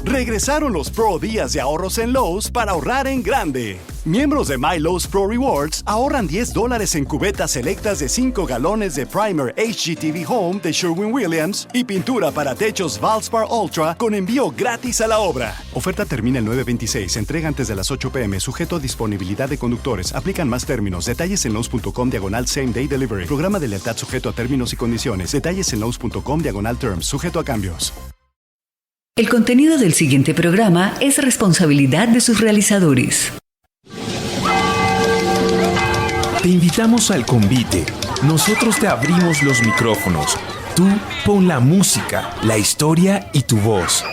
Regresaron los Pro Días de ahorros en Lowe's para ahorrar en grande. Miembros de My Lowe's Pro Rewards ahorran $10 en cubetas selectas de 5 galones de primer HGTV Home de Sherwin-Williams y pintura para techos Valspar Ultra con envío gratis a la obra. Oferta termina el 9/26. Entrega antes de las 8 p.m. Sujeto a disponibilidad de conductores. Aplican más términos. Detalles en Lowe's.com/Same Day Delivery. Programa de lealtad sujeto a términos y condiciones. Detalles en Lowe's.com/Terms. Sujeto a cambios. El contenido del siguiente programa es responsabilidad de sus realizadores. Te invitamos al convite. Nosotros te abrimos los micrófonos. Tú pon la música, la historia y tu voz.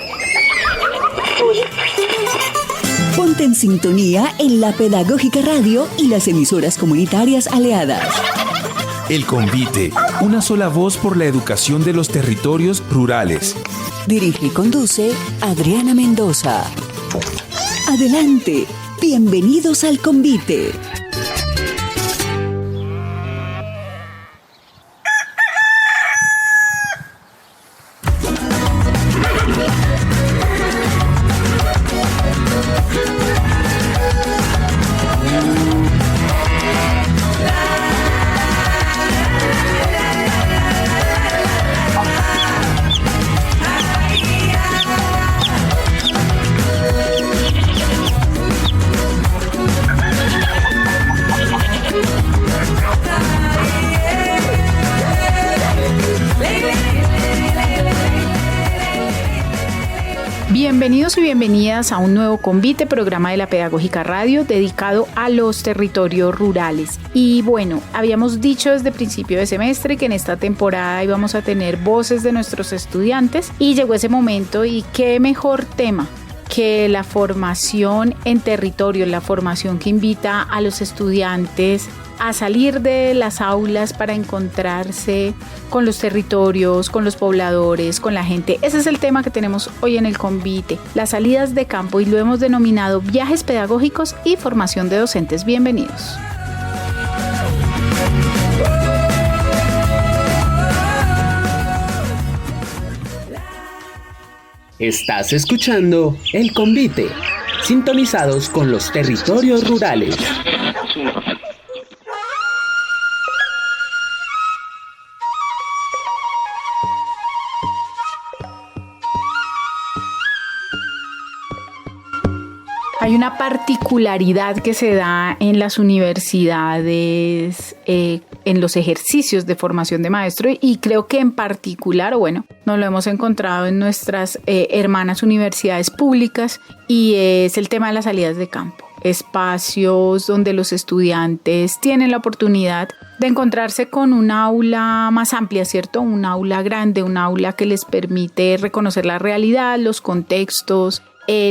Ponte en sintonía en la Pedagógica Radio y las emisoras comunitarias aliadas. El convite, una sola voz por la educación de los territorios rurales. Dirige y conduce Adriana Mendoza. Adelante, bienvenidos al convite. Bienvenidos y bienvenidas a un nuevo convite, programa de la Pedagógica Radio dedicado a los territorios rurales. Y bueno, habíamos dicho desde principio de semestre que en esta temporada íbamos a tener voces de nuestros estudiantes y llegó ese momento, y qué mejor tema que la formación en territorio, la formación que invita a los estudiantes a salir de las aulas para encontrarse con los territorios, con los pobladores, con la gente. Ese es el tema que tenemos hoy en el convite, las salidas de campo, y lo hemos denominado viajes pedagógicos y formación de docentes. Bienvenidos. Estás escuchando El Convite, sintonizados con los territorios rurales. Hay una particularidad que se da en las universidades, en los ejercicios de formación de maestro, y creo que en particular, nos lo hemos encontrado en nuestras hermanas universidades públicas, y es el tema de las salidas de campo. Espacios donde los estudiantes tienen la oportunidad de encontrarse con un aula más amplia, ¿cierto? Un aula grande, un aula que les permite reconocer la realidad, los contextos,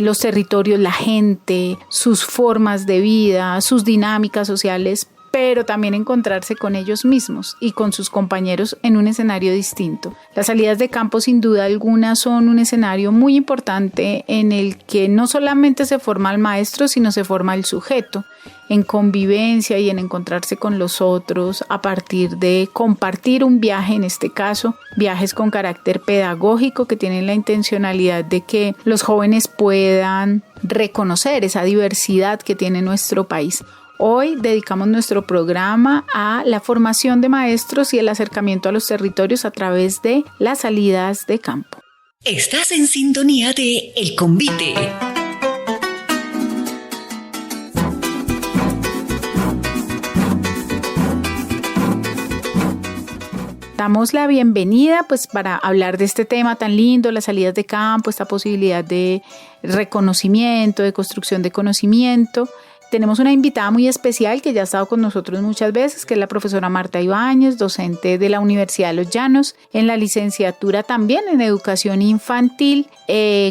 los territorios, la gente, sus formas de vida, sus dinámicas sociales, pero también encontrarse con ellos mismos y con sus compañeros en un escenario distinto. Las salidas de campo, sin duda alguna, son un escenario muy importante en el que no solamente se forma el maestro, sino se forma el sujeto en convivencia y en encontrarse con los otros a partir de compartir un viaje, en este caso, viajes con carácter pedagógico que tienen la intencionalidad de que los jóvenes puedan reconocer esa diversidad que tiene nuestro país. Hoy dedicamos nuestro programa a la formación de maestros y el acercamiento a los territorios a través de las salidas de campo. Estás en sintonía de El Convite. Damos la bienvenida para hablar de este tema tan lindo, las salidas de campo, esta posibilidad de reconocimiento, de construcción de conocimiento. Tenemos una invitada muy especial que ya ha estado con nosotros muchas veces, que es la profesora Marta Ibáñez, docente de la Universidad de Los Llanos, en la licenciatura también en educación infantil,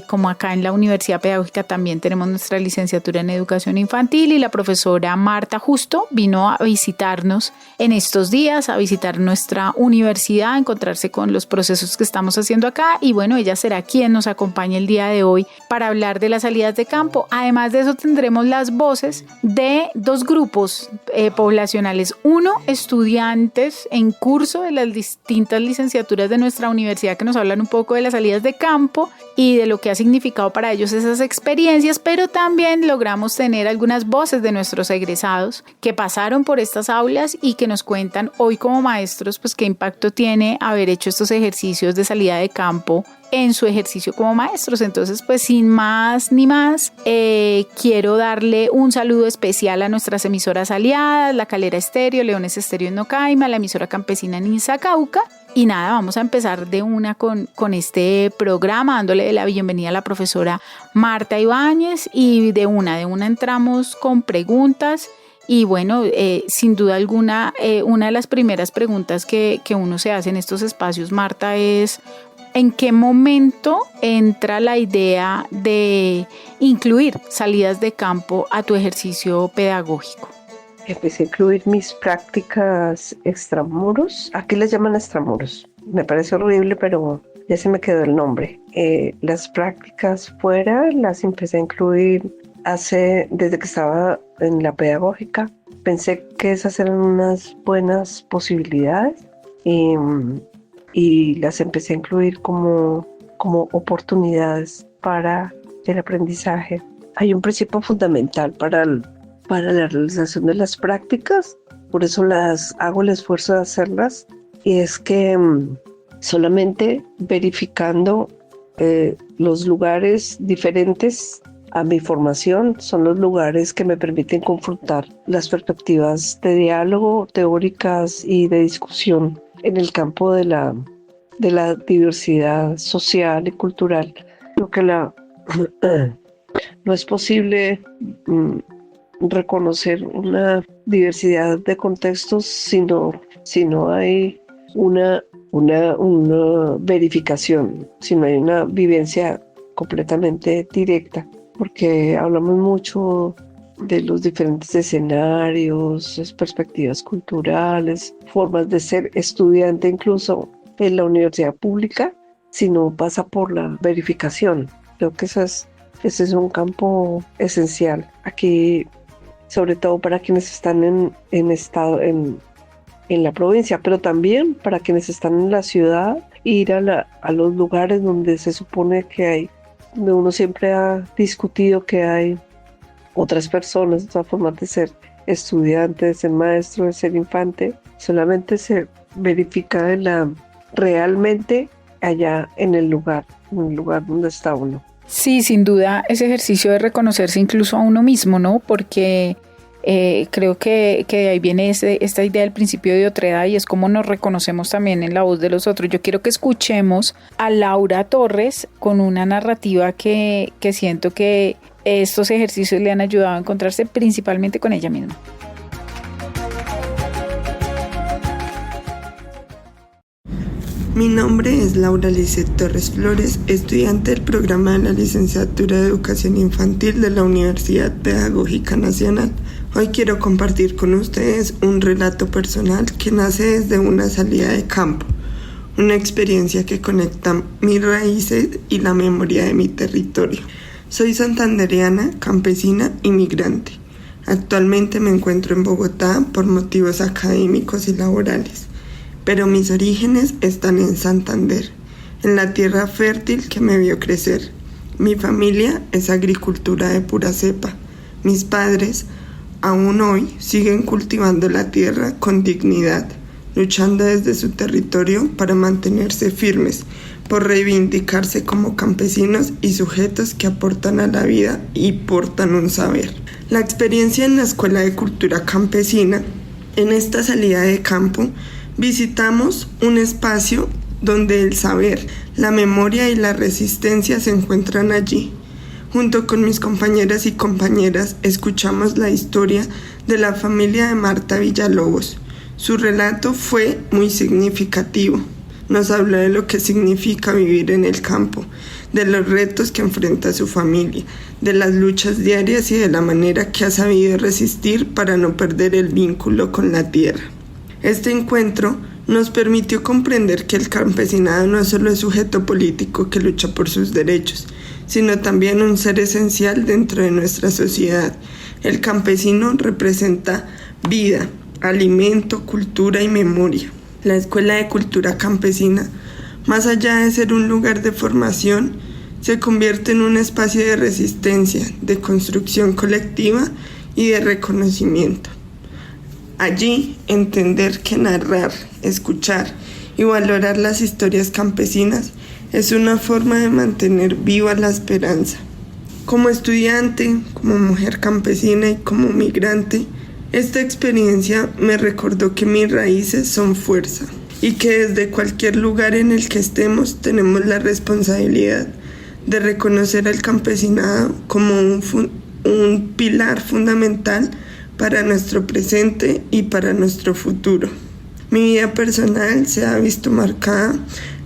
como acá en la Universidad Pedagógica también tenemos nuestra licenciatura en educación infantil, y la profesora Marta justo vino a visitarnos en estos días, a visitar nuestra universidad, a encontrarse con los procesos que estamos haciendo acá, y ella será quien nos acompañe el día de hoy para hablar de las salidas de campo. Además de eso, tendremos las voces de dos grupos poblacionales. Uno, estudiantes en curso de las distintas licenciaturas de nuestra universidad que nos hablan un poco de las salidas de campo y de lo que ha significado para ellos esas experiencias, pero también logramos tener algunas voces de nuestros egresados que pasaron por estas aulas y que nos cuentan hoy como maestros pues qué impacto tiene haber hecho estos ejercicios de salida de campo en su ejercicio como maestros. Entonces, pues sin más ni más, quiero darle un saludo especial a nuestras emisoras aliadas, La Calera Estéreo, Leones Estéreo en Nocaima, la emisora campesina en Iztacauca. Y nada, vamos a empezar de una con este programa, dándole la bienvenida a la profesora Marta Ibáñez, y de una entramos con preguntas. Y bueno, sin duda alguna, una de las primeras preguntas que uno se hace en estos espacios, Marta, es ¿en qué momento entra la idea de incluir salidas de campo a tu ejercicio pedagógico? Empecé a incluir mis prácticas extramuros. Aquí les llaman extramuros. Me parece horrible, pero ya se me quedó el nombre. Las prácticas fuera las empecé a incluir desde que estaba en la pedagógica. Pensé que esas eran unas buenas posibilidades y las empecé a incluir como oportunidades para el aprendizaje. Hay un principio fundamental para la realización de las prácticas, por eso hago el esfuerzo de hacerlas, y es que solamente verificando los lugares diferentes a mi formación son los lugares que me permiten confrontar las perspectivas de diálogo, teóricas y de discusión en el campo de la diversidad social y cultural. Creo que no es posible reconocer una diversidad de contextos si no hay una verificación, si no hay una vivencia completamente directa, porque hablamos mucho de los diferentes escenarios, perspectivas culturales, formas de ser estudiante incluso en la universidad pública, si no pasa por la verificación. Creo que ese es un campo esencial aquí, sobre todo para quienes están en la provincia, pero también para quienes están en la ciudad, ir a los lugares donde se supone donde uno siempre ha discutido que hay otras personas, otras formas de ser estudiante, de ser maestro, de ser infante. Solamente se verifica realmente allá en el lugar donde está uno. Sí, sin duda, ese ejercicio de reconocerse incluso a uno mismo, ¿no? Porque creo que de ahí viene esta idea del principio de otredad, y es cómo nos reconocemos también en la voz de los otros. Yo quiero que escuchemos a Laura Torres con una narrativa que siento que estos ejercicios le han ayudado a encontrarse principalmente con ella misma. Mi nombre es Laura Lizeth Torres Flores, estudiante del programa de la Licenciatura de Educación Infantil de la Universidad Pedagógica Nacional. Hoy quiero compartir con ustedes un relato personal que nace desde una salida de campo, una experiencia que conecta mis raíces y la memoria de mi territorio. Soy santandereana, campesina y migrante. Actualmente me encuentro en Bogotá por motivos académicos y laborales, pero mis orígenes están en Santander, en la tierra fértil que me vio crecer. Mi familia es agricultura de pura cepa. Mis padres, aún hoy, siguen cultivando la tierra con dignidad, luchando desde su territorio para mantenerse firmes, por reivindicarse como campesinos y sujetos que aportan a la vida y portan un saber. La experiencia en la Escuela de Cultura Campesina, en esta salida de campo, visitamos un espacio donde el saber, la memoria y la resistencia se encuentran allí. Junto con mis compañeras y compañeras escuchamos la historia de la familia de Marta Villalobos. Su relato fue muy significativo. Nos habló de lo que significa vivir en el campo, de los retos que enfrenta su familia, de las luchas diarias y de la manera que ha sabido resistir para no perder el vínculo con la tierra. Este encuentro nos permitió comprender que el campesinado no solo es sujeto político que lucha por sus derechos, sino también un ser esencial dentro de nuestra sociedad. El campesino representa vida, alimento, cultura y memoria. La Escuela de Cultura Campesina, más allá de ser un lugar de formación, se convierte en un espacio de resistencia, de construcción colectiva y de reconocimiento. Allí, entender que narrar, escuchar y valorar las historias campesinas es una forma de mantener viva la esperanza. Como estudiante, como mujer campesina y como migrante, esta experiencia me recordó que mis raíces son fuerza y que desde cualquier lugar en el que estemos tenemos la responsabilidad de reconocer al campesinado como un pilar fundamental para nuestro presente y para nuestro futuro. Mi vida personal se ha visto marcada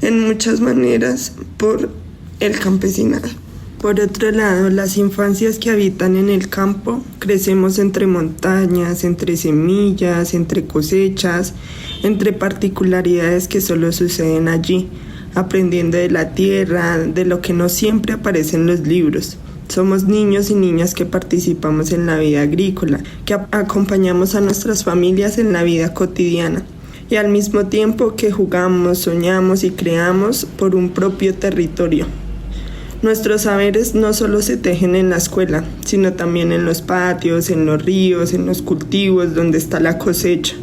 en muchas maneras por el campesinado. Por otro lado, las infancias que habitan en el campo, crecemos entre montañas, entre semillas, entre cosechas, entre particularidades que solo suceden allí, aprendiendo de la tierra, de lo que no siempre aparece en los libros. Somos niños y niñas que participamos en la vida agrícola, que acompañamos a nuestras familias en la vida cotidiana y al mismo tiempo que jugamos, soñamos y creamos por un propio territorio. Nuestros saberes no solo se tejen en la escuela, sino también en los patios, en los ríos, en los cultivos donde está la cosecha.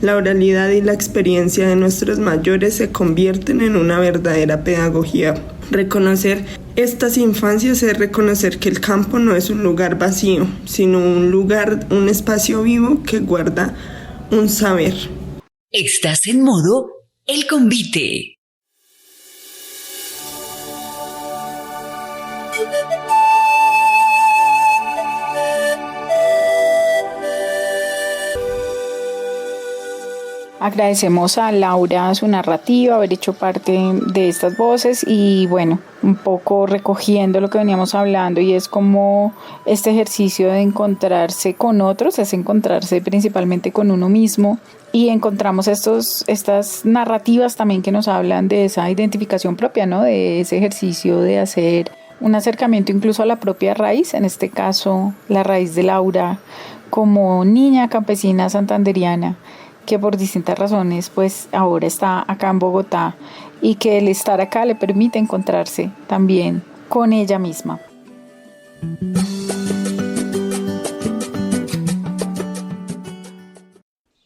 La oralidad y la experiencia de nuestros mayores se convierten en una verdadera pedagogía. Reconocer estas infancias es reconocer que el campo no es un lugar vacío, sino un espacio vivo que guarda un saber. Estás en modo El Convite. Agradecemos a Laura su narrativa, haber hecho parte de estas voces y bueno, un poco recogiendo lo que veníamos hablando y es como este ejercicio de encontrarse con otros, es encontrarse principalmente con uno mismo y encontramos estas narrativas también que nos hablan de esa identificación propia, ¿no? De ese ejercicio de hacer un acercamiento incluso a la propia raíz, en este caso la raíz de Laura como niña campesina santanderiana, que por distintas razones pues ahora está acá en Bogotá y que el estar acá le permite encontrarse también con ella misma.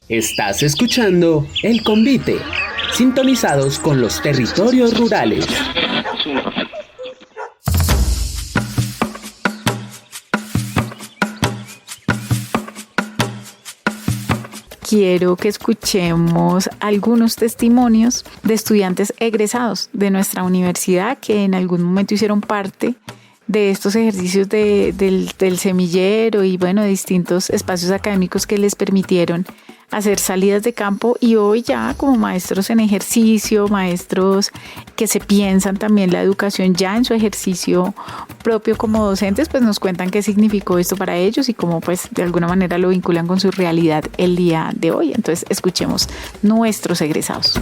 Estás escuchando El Convite, sintonizados con los territorios rurales. Quiero que escuchemos algunos testimonios de estudiantes egresados de nuestra universidad que en algún momento hicieron parte de estos ejercicios del semillero y bueno, de distintos espacios académicos que les permitieron hacer salidas de campo y hoy ya como maestros en ejercicio, maestros que se piensan también la educación ya en su ejercicio propio como docentes, pues nos cuentan qué significó esto para ellos y cómo pues de alguna manera lo vinculan con su realidad el día de hoy. Entonces escuchemos nuestros egresados.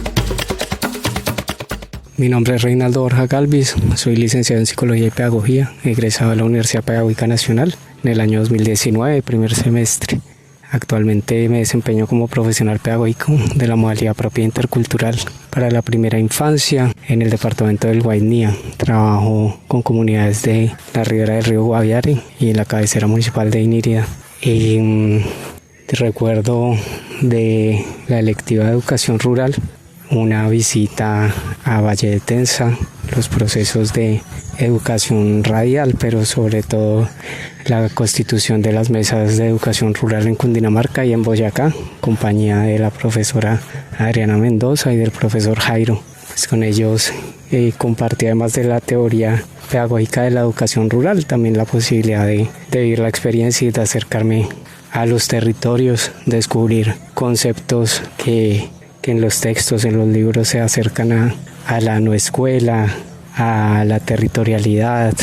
Mi nombre es Reinaldo Borja Galvis, soy licenciado en Psicología y Pedagogía, egresado de la Universidad Pedagógica Nacional en el año 2019, primer semestre. Actualmente me desempeño como profesional pedagógico de la modalidad propia intercultural para la primera infancia en el departamento del Guainía. Trabajo con comunidades de la ribera del río Guaviare y en la cabecera municipal de Inírida. Recuerdo de la electiva de educación rural, una visita a Valle de Tensa, los procesos de educación radial, pero sobre todo la constitución de las mesas de educación rural en Cundinamarca y en Boyacá, compañía de la profesora Adriana Mendoza y del profesor Jairo. Pues con ellos compartí, además de la teoría pedagógica de la educación rural, también la posibilidad de vivir la experiencia y de acercarme a los territorios, descubrir conceptos que en los textos, en los libros se acercan a la no escuela, a la territorialidad,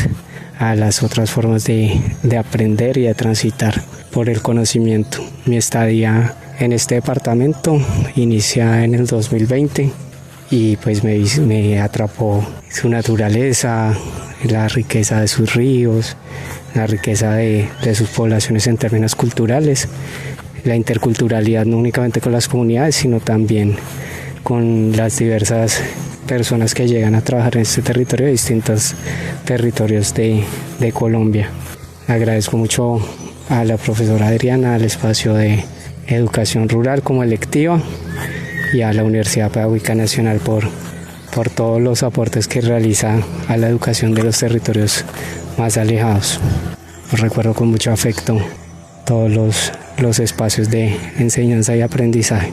a las otras formas de aprender y de transitar por el conocimiento. Mi estadía en este departamento inicia en el 2020 y pues me atrapó su naturaleza, la riqueza de sus ríos, la riqueza de sus poblaciones en términos culturales, la interculturalidad no únicamente con las comunidades, sino también con las diversas personas que llegan a trabajar en este territorio de distintos territorios de Colombia. Agradezco mucho a la profesora Adriana, al espacio de educación rural como electiva y a la Universidad Pedagógica Nacional por todos los aportes que realiza a la educación de los territorios más alejados. Recuerdo con mucho afecto todos los espacios de enseñanza y aprendizaje.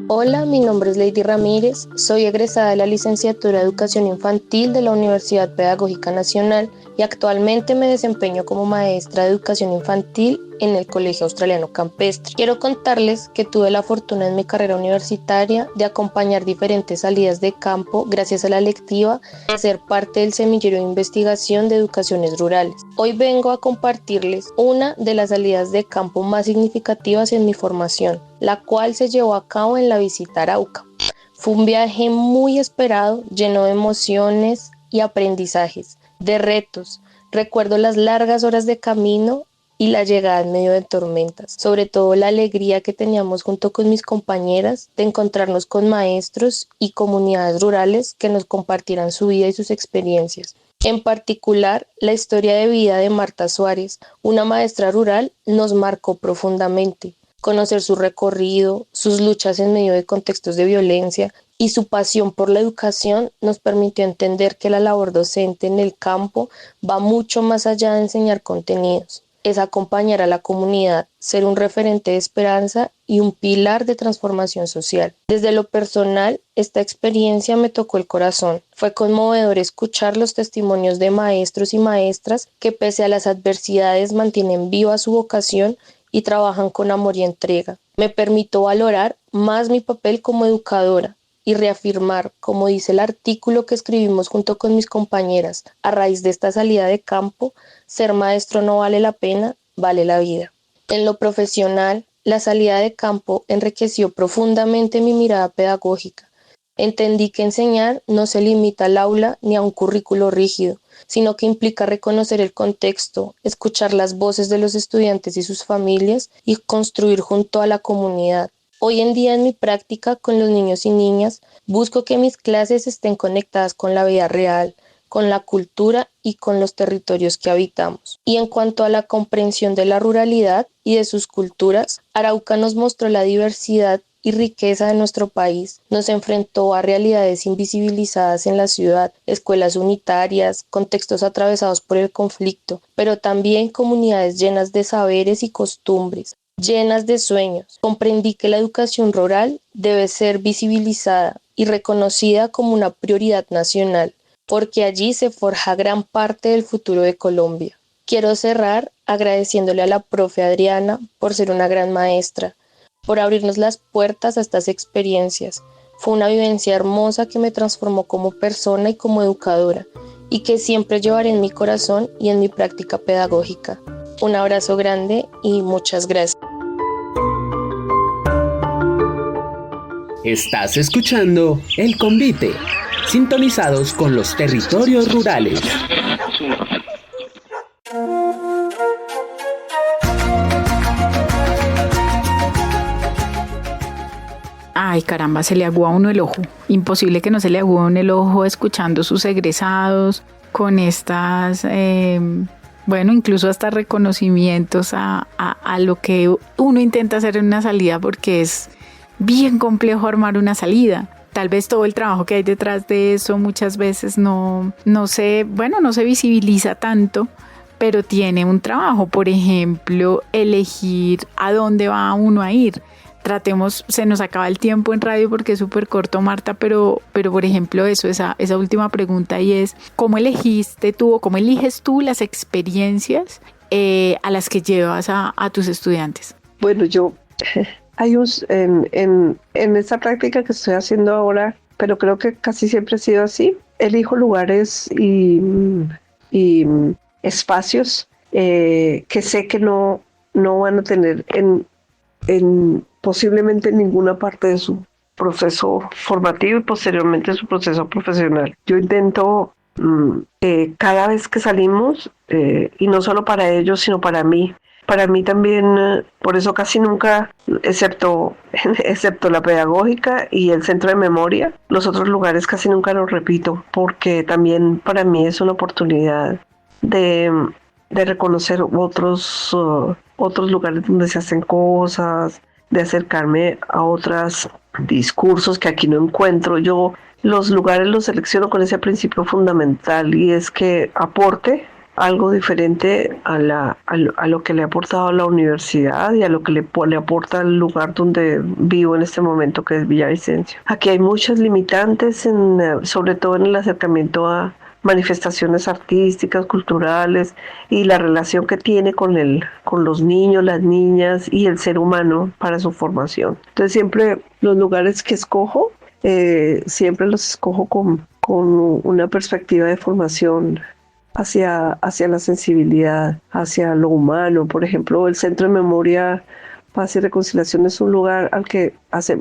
Hola, mi nombre es Lady Ramírez, soy egresada de la licenciatura de Educación Infantil de la Universidad Pedagógica Nacional y actualmente me desempeño como maestra de Educación Infantil en el Colegio Australiano Campestre. Quiero contarles que tuve la fortuna en mi carrera universitaria de acompañar diferentes salidas de campo gracias a la electiva de ser parte del semillero de investigación de educaciones rurales. Hoy vengo a compartirles una de las salidas de campo más significativas en mi formación, la cual se llevó a cabo en la visita a Arauca. Fue un viaje muy esperado, lleno de emociones y aprendizajes, de retos. Recuerdo las largas horas de camino y la llegada en medio de tormentas, sobre todo la alegría que teníamos junto con mis compañeras de encontrarnos con maestros y comunidades rurales que nos compartieran su vida y sus experiencias. En particular, la historia de vida de Marta Suárez, una maestra rural, nos marcó profundamente. Conocer su recorrido, sus luchas en medio de contextos de violencia y su pasión por la educación nos permitió entender que la labor docente en el campo va mucho más allá de enseñar contenidos. Es acompañar a la comunidad, ser un referente de esperanza y un pilar de transformación social. Desde lo personal, esta experiencia me tocó el corazón. Fue conmovedor escuchar los testimonios de maestros y maestras que pese a las adversidades mantienen viva su vocación y trabajan con amor y entrega. Me permitió valorar más mi papel como educadora y reafirmar, como dice el artículo que escribimos junto con mis compañeras, a raíz de esta salida de campo, ser maestro no vale la pena, vale la vida. En lo profesional, la salida de campo enriqueció profundamente mi mirada pedagógica. Entendí que enseñar no se limita al aula ni a un currículo rígido, sino que implica reconocer el contexto, escuchar las voces de los estudiantes y sus familias y construir junto a la comunidad. Hoy en día en mi práctica con los niños y niñas, busco que mis clases estén conectadas con la vida real, con la cultura y con los territorios que habitamos. Y en cuanto a la comprensión de la ruralidad y de sus culturas, Arauca nos mostró la diversidad y riqueza de nuestro país. Nos enfrentó a realidades invisibilizadas en la ciudad, escuelas unitarias, contextos atravesados por el conflicto, pero también comunidades llenas de saberes y costumbres, llenas de sueños. Comprendí que la educación rural debe ser visibilizada y reconocida como una prioridad nacional, porque allí se forja gran parte del futuro de Colombia. Quiero cerrar agradeciéndole a la profe Adriana por ser una gran maestra, por abrirnos las puertas a estas experiencias. Fue una vivencia hermosa que me transformó como persona y como educadora, y que siempre llevaré en mi corazón y en mi práctica pedagógica. Un abrazo grande y muchas gracias. Estás escuchando El Convite, sintonizados con los territorios rurales. Ay, caramba, se le aguó a uno el ojo. Imposible que no se le aguó a uno el ojo escuchando sus egresados con estas, incluso hasta reconocimientos a lo que uno intenta hacer en una salida, porque es bien complejo armar una salida. Tal vez todo el trabajo que hay detrás de eso muchas veces no se visibiliza tanto, pero tiene un trabajo. Por ejemplo, elegir a dónde va uno a ir. Se nos acaba el tiempo en radio porque es súper corto, Marta, pero por ejemplo esa última pregunta, y es ¿cómo eliges tú las experiencias a las que llevas a tus estudiantes? Bueno, hay en esta práctica que estoy haciendo ahora, pero creo que casi siempre ha sido así, elijo lugares y espacios que sé que no van a tener posiblemente en ninguna parte de su proceso formativo y posteriormente su proceso profesional. Yo intento cada vez que salimos, y no solo para ellos, sino para mí también, por eso casi nunca, excepto la pedagógica y el centro de memoria, los otros lugares casi nunca los repito, porque también para mí es una oportunidad de reconocer otros lugares donde se hacen cosas, de acercarme a otros discursos que aquí no encuentro. Yo los lugares los selecciono con ese principio fundamental, y es que aporte algo diferente a lo que le ha aportado la universidad y a lo que le aporta el lugar donde vivo en este momento, que es Villavicencio. Aquí hay muchas limitantes, sobre todo en el acercamiento a manifestaciones artísticas, culturales, y la relación que tiene con los niños, las niñas y el ser humano para su formación. Entonces siempre los lugares que escojo, siempre los escojo con una perspectiva de formación hacia la sensibilidad, hacia lo humano. Por ejemplo, el Centro de Memoria, Paz y Reconciliación es un lugar al que hace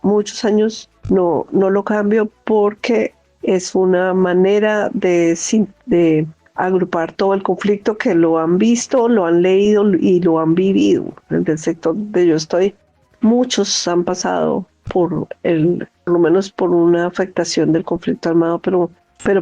muchos años no lo cambio, porque es una manera de agrupar todo el conflicto, que lo han visto, lo han leído y lo han vivido. En el sector donde yo estoy, muchos han pasado por lo menos por una afectación del conflicto armado, pero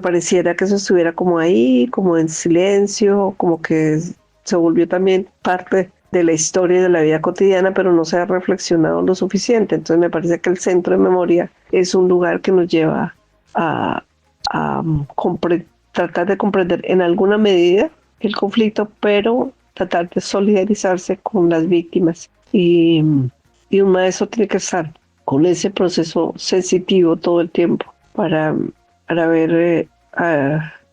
pareciera que eso estuviera como ahí, como en silencio, como que se volvió también parte de la historia y de la vida cotidiana, pero no se ha reflexionado lo suficiente. Entonces me parece que el Centro de Memoria es un lugar que nos lleva a tratar de comprender en alguna medida el conflicto, pero tratar de solidarizarse con las víctimas. Y un maestro tiene que estar con ese proceso sensitivo todo el tiempo para ver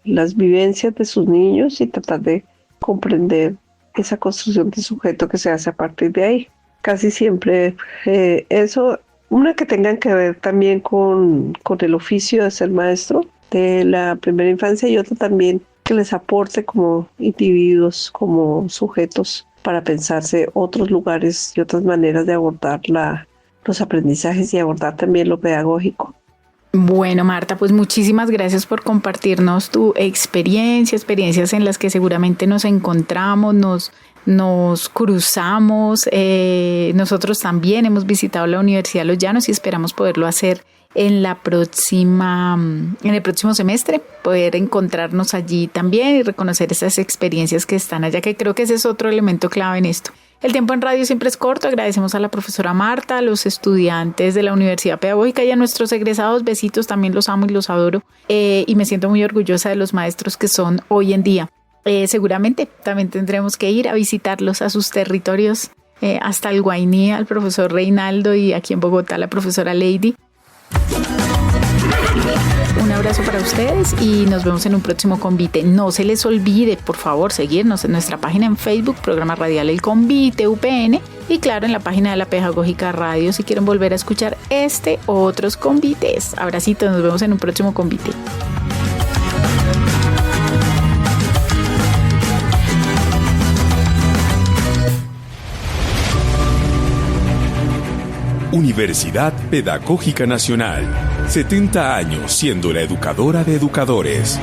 las vivencias de sus niños y tratar de comprender esa construcción de sujeto que se hace a partir de ahí. Casi siempre eso, una que tengan que ver también con el oficio de ser maestro de la primera infancia, y otra también que les aporte como individuos, como sujetos, para pensarse otros lugares y otras maneras de abordar los aprendizajes y abordar también lo pedagógico. Bueno, Marta, pues muchísimas gracias por compartirnos tu experiencias en las que seguramente nos encontramos, nos cruzamos. Nosotros también hemos visitado la Universidad Los Llanos y esperamos poderlo hacer en el próximo semestre, poder encontrarnos allí también y reconocer esas experiencias que están allá, que creo que ese es otro elemento clave en esto. El tiempo en radio siempre es corto. Agradecemos a la profesora Marta, a los estudiantes de la Universidad Pedagógica y a nuestros egresados. Besitos, también los amo y los adoro, y me siento muy orgullosa de los maestros que son hoy en día. Seguramente también tendremos que ir a visitarlos a sus territorios, hasta el Guainí, al profesor Reinaldo, y aquí en Bogotá la profesora Lady. Un abrazo para ustedes y nos vemos en un próximo Convite. No se les olvide, por favor, seguirnos en nuestra página en Facebook, Programa Radial El Convite UPN, y claro, en la página de la Pedagógica Radio si quieren volver a escuchar o otros convites. Abracitos, nos vemos en un próximo Convite. Universidad Pedagógica Nacional. 70 años siendo la educadora de educadores.